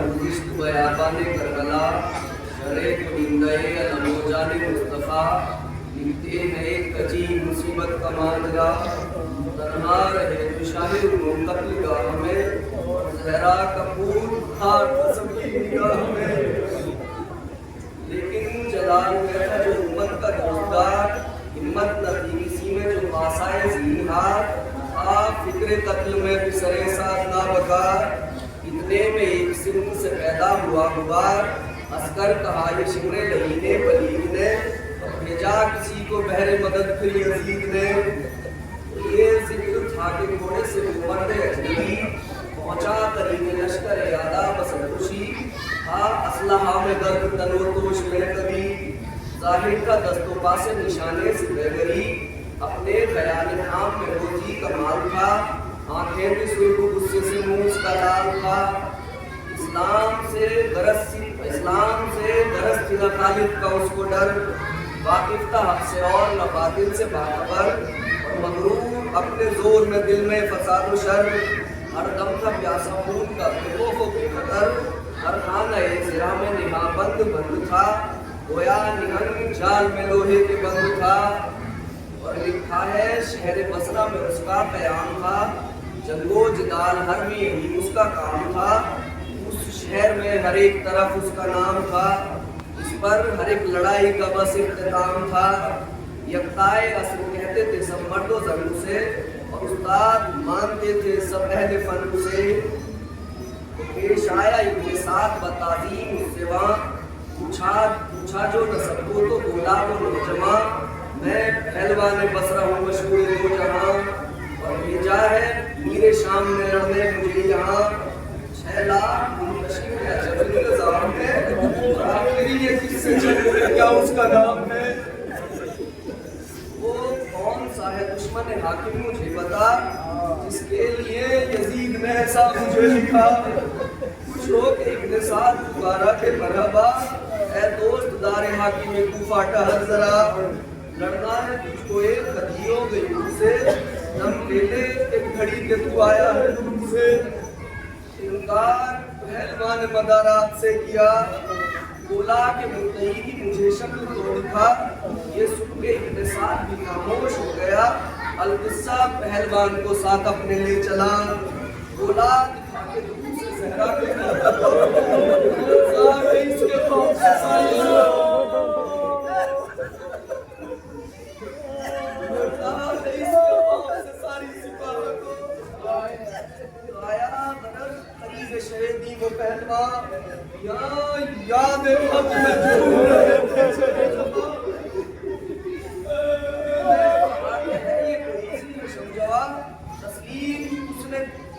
गुज़िश्त बयाबाने Karbala शरे कुनिंदे अलमोजाने Mustafa लिखते हैं एक कजी मुसीबत का माजरा तन्हा रहे तो शाहिद मुंतकिल गाह में ज़हरा कपूर खार कसम की निगाह में लेकिन जलाल में जो उम्मत का जोरदार हिम्मत न थी किसी में जो पासाए ज़ीनहार आप फिक्रे कत्ल में बिसरे साथ ना बकार इतने में एक सिंह से पैदा हुआ गुबार अस्कर कहा ये शिमरे लहीने बलीग ने भेजा किसी को बहरे मदद फिर यजीद ने ये जिक्र था कि घोड़े से मर्द अजनबी पहुंचा तरीके लश्कर यादा बसर खुशी था असलहा में दर्द तनो तोश में कभी जाहिर का दस्तों से निशाने से बेगरी अपने ख्याल नाम में रोजी कमाल था आंखें भी सुर्ख गुस्से से मुंह का लाल था इस्लाम से दरस थी न खालिद का उसको डर वाकिफ था हक से और न बातिल से बाखबर और मगरूर अपने जोर में दिल में फसाद शर हर दम था प्यासा खून का बेखौफ बेखतर हर खाना ज़रा में निहा बंद था गोया निहंग जाल में लोहे के बंद था और लिखा है शहर बसरा में उसका क़याम था जंगो जदाल हर में यही उसका काम था उस शहर में हर एक तरफ उसका नाम था इस पर हर एक लड़ाई का बस इख्तिताम था यक्ताए असर कहते थे सब मर्दो जंग से और उस्ताद मानते थे सब अहले फन से पेश आया इनके साथ बताज़ीम सेवा पूछा जो नसब को तो बोला वो नौजवा मैं पहलवान बसरा हूँ मशहूर दो जहां और भेजा है मीरे शाम में लड़ने मुझे यहाँ 6 लाख मुंतशिर है जबल निज़ाम है और आखिरी ये किससे चल क्या उसका नाम है वो कौन सा है दुश्मन हाकिम मुझे बता जिसके लिए यजीद ने ऐसा मुझे लिखा कुछ लोग इब्ने साद पुकारा के मरहबा ऐ दोस्त दारे हाकिम कूफा टहल जरा लड़ना है तुझको एक खदियों गयूं से दम ले ले एक घड़ी के तू आया है दूर से इनकार पहलवान मदारात से किया बोला कि मुतही मुझे शक्ल तो दिखा ये सुन के इब्ने साद भी खामोश हो गया अलकिस्सा पहलवान को साथ अपने ले चला बोला दिखा के दूर से ज़हरा के इसके खौफ से शहीदी वो पहलवा याद हक में जरूर रहे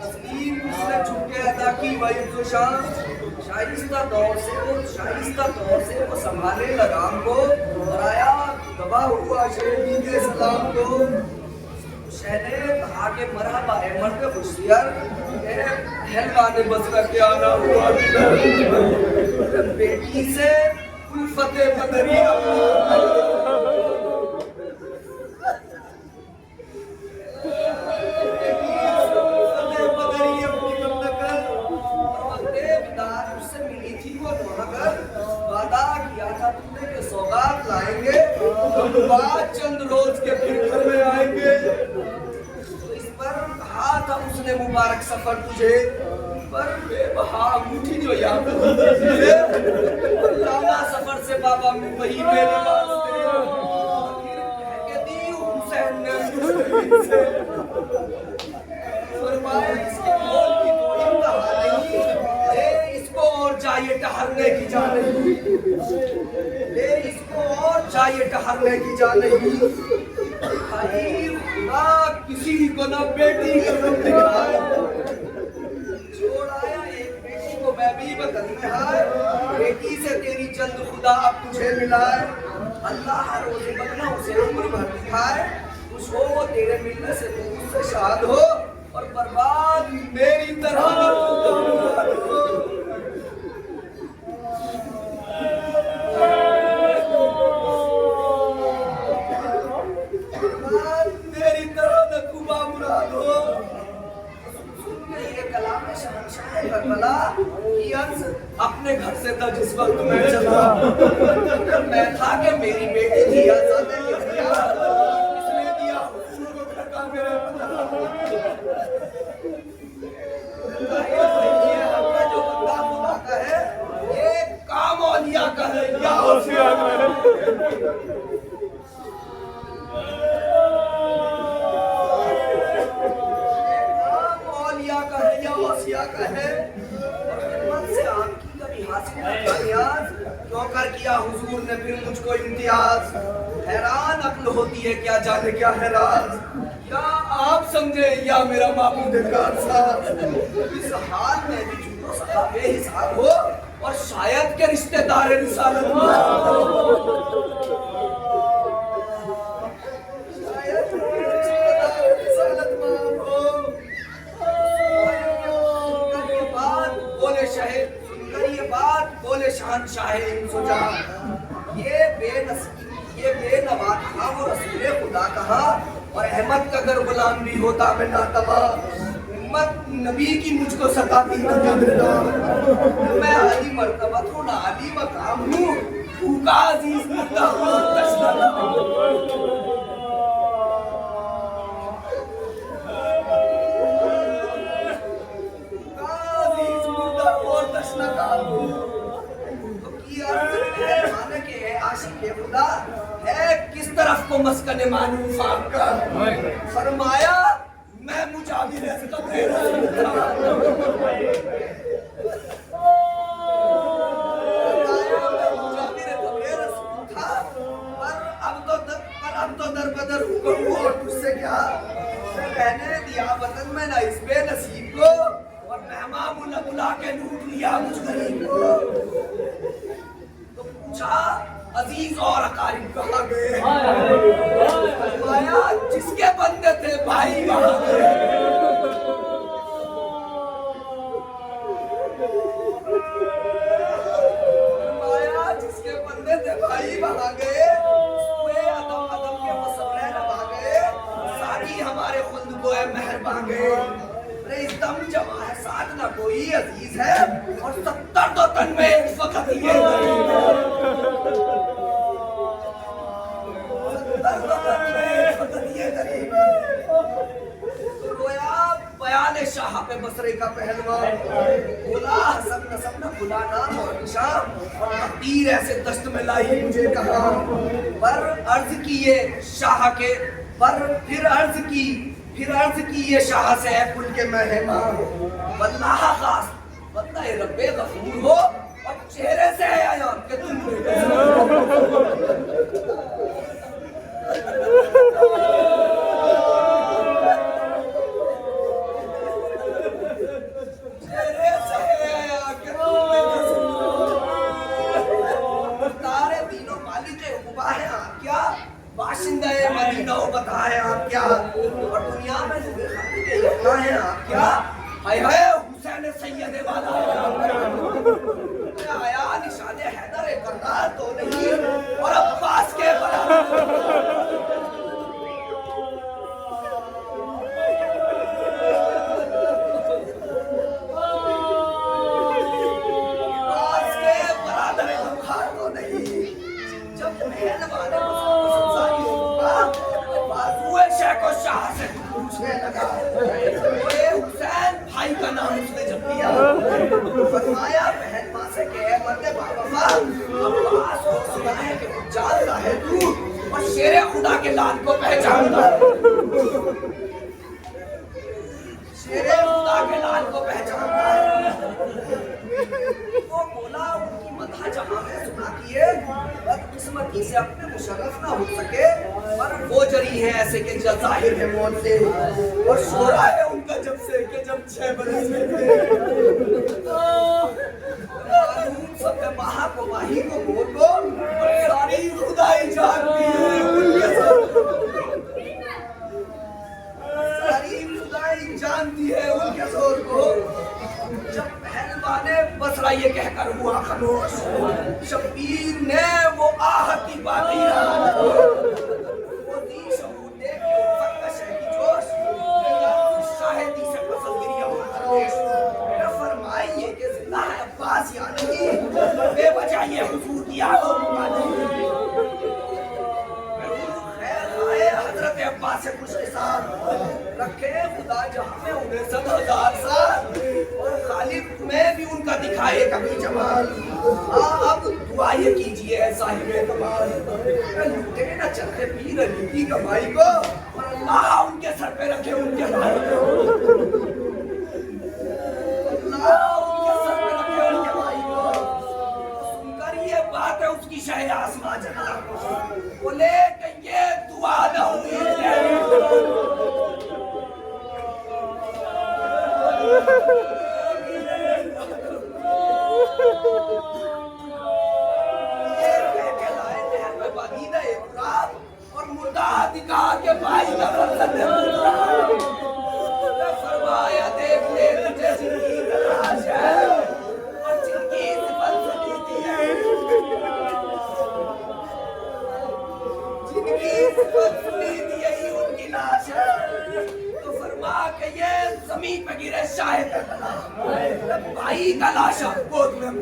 तस्लीम उसने झुके अदा की वही जो शान शाइस्ता तौर से वो संभाले लगाम को और आया दबा हुआ शहीदी के सलाम को शहने कहा के मरहबा है मर्द खुशियार पहलवान बसरा के आना हुआ बेटी से उल्फते बदरी उससे मिली थी वो वादा किया था तुमने के सौगात लाएंगे तो बाद चंद रोज के फिर घर में आएंगे तो इस पर कहा था उसने मुबारक सफर तुझे पर बेबहा मुठी जो याद लाना सफर से बाबा वही मेरे वास्ते कह दी हुसैन ने फरमाया इसके बोल की कोई इंतहा नहीं इसको और चाहिए ठहरने की जा नहीं ले इसको और चाहिए ठहरने की जा नहीं भाई खुदा किसी को ना बेटी का दिखाए छोड़ आया एक बेटी को मैं भी बदल में है बेटी से तेरी चंद खुदा अब तुझे मिलाए अल्लाह रोज़े बदला उसे उम्र भर दिखाए खुश हो वो तेरे मिलने से तू उससे शाद हो और बर्बाद मेरी तरह मेरी तरह न कुबा मुराद हो सुन के ये कलाम शहंशाह करबला कि अंश अपने घर से था जिस वक्त मैं चला, मैं था कि मेरी बेटी थी आजाद ने दिया, इसने दिया हुजूर को घर का मेरे ये हल्का जो बंदा खुदा का है, ये काम औलिया का है, या औसिया का है। का है और से आपकी कभी हासिल क्यों कर किया हुजूर ने फिर मुझको इम्तियाज। हैरान अक्ल होती है क्या जाने क्या है राज, या आप समझे या मेरा मामूद साहब इस हाल में भी झूठो सका बेहिसाब हो और शायद के रिश्तेदार रिसालत ये बेनवा था वो रसूले खुदा कहा और अहमद का अगर गुलाम भी होता मैं नातवा। उम्मत नबी की मुझको सताती मैं अली मर्तबा थोड़ा अली मकाम हूँ, भूखा अजीज मुर्दा है किस तरफ को मस्कने मानूफ आपका। फरमाया मैं मुजाहिर था, पर अब तो दर बदर हुक्म हुआ और तुझसे क्या कहने दिया वतन में ना इस बेनसीब को और मेहमान बुला के लूट लिया मुझ गरीब को। तो पूछा अजीज और अकारिब कहाँ गए, फरमाया जिसके बंदे थे भाई वहां गए। फरमाया जिसके बंदे थे भाई वहां गए, अदम अदम के मसले लगा गए, सारी हमारे खुद को मेहरबान गए। इस दम जमा है साथ ना कोई अजीज है और 70 तो तन में इस वक्त ये बयान शाह पे बसरे का पहलवान बोला हसन नसब न खुला नाम और निशान और तीर ऐसे दस्त में लाई मुझे कहा। पर अर्ज की ये शाह के फिर अर्ज की ये शाह से है कुल के मेहमान वल्लाह खास बंदा रब्बे गफूर हो और चेहरे से है आया कि तुम बाशिंदा मदीना बताए आप क्या और दुनिया में है आप क्या। हाय हाय हुसैन सैयद वाला आया निशाने हैदर करदार तो नहीं और अब्बास के बराबर तो नहीं। जब मेहरबान को शाह से पूछने लगा हुसैन भाई का नाम उसने जब लिया, फरमाया बहन मां से कहे मरते बाबा अब्बास को सुना है कि जानता है तू और शेरे खुदा के लाल को पहचानता है, शेरे खुदा के लाल को पहचानता है। वो बोला उनकी मदह जहां में सुना की है बदकिस्मती से अपने मुशर्रफ ना हो सके पर वो जरी है ऐसे के जाहिर है मौत से और शोरा है उनका जब से के जब 6 बरस में थे सब महा को माही को बोलो और सारी खुदाई जानती है उनके सारी खुदाई जानती है उनके जोर को। जब पहलवाने बसरा ये कहकर हुआ खामोश, शब्बीर ने वो आहती बाती वो दी शहूद दे के ऊपर का शहरी जोश शाहिदी से पसंद गिरिया फरमाइए कि जिंदा पास या नहीं, बेवजह ये हुजूर की आंखों को काटे। हजरत अब्बास से कुछ साल रखे खुदा जहां में उन्हें 7,000 साल और खालिद में भी उनका दिखाए कभी जमाल। अब दुआ ये कीजिए साहिब कमाल, लुटे न चलते पीर अली की कमाई को और अल्लाह उनके सर पे रखे उनके भाई को, अल्लाह उनके सर पे रखे उनके भाई को। सुनकर ये बात है उसकी शहर आसमां जला बोले कि ये दुआ न हुई और मुर्दा दिखा के भाई का फरमाया देख ले तुझे जिंदगी तलाश है और जिंदगी सिफल सुनीती है, जिंदगी सिफल सुनीती यही उनकी लाश है। तो फरमा के ये जमीन पे गिरे शायद भाई का लाश गोद में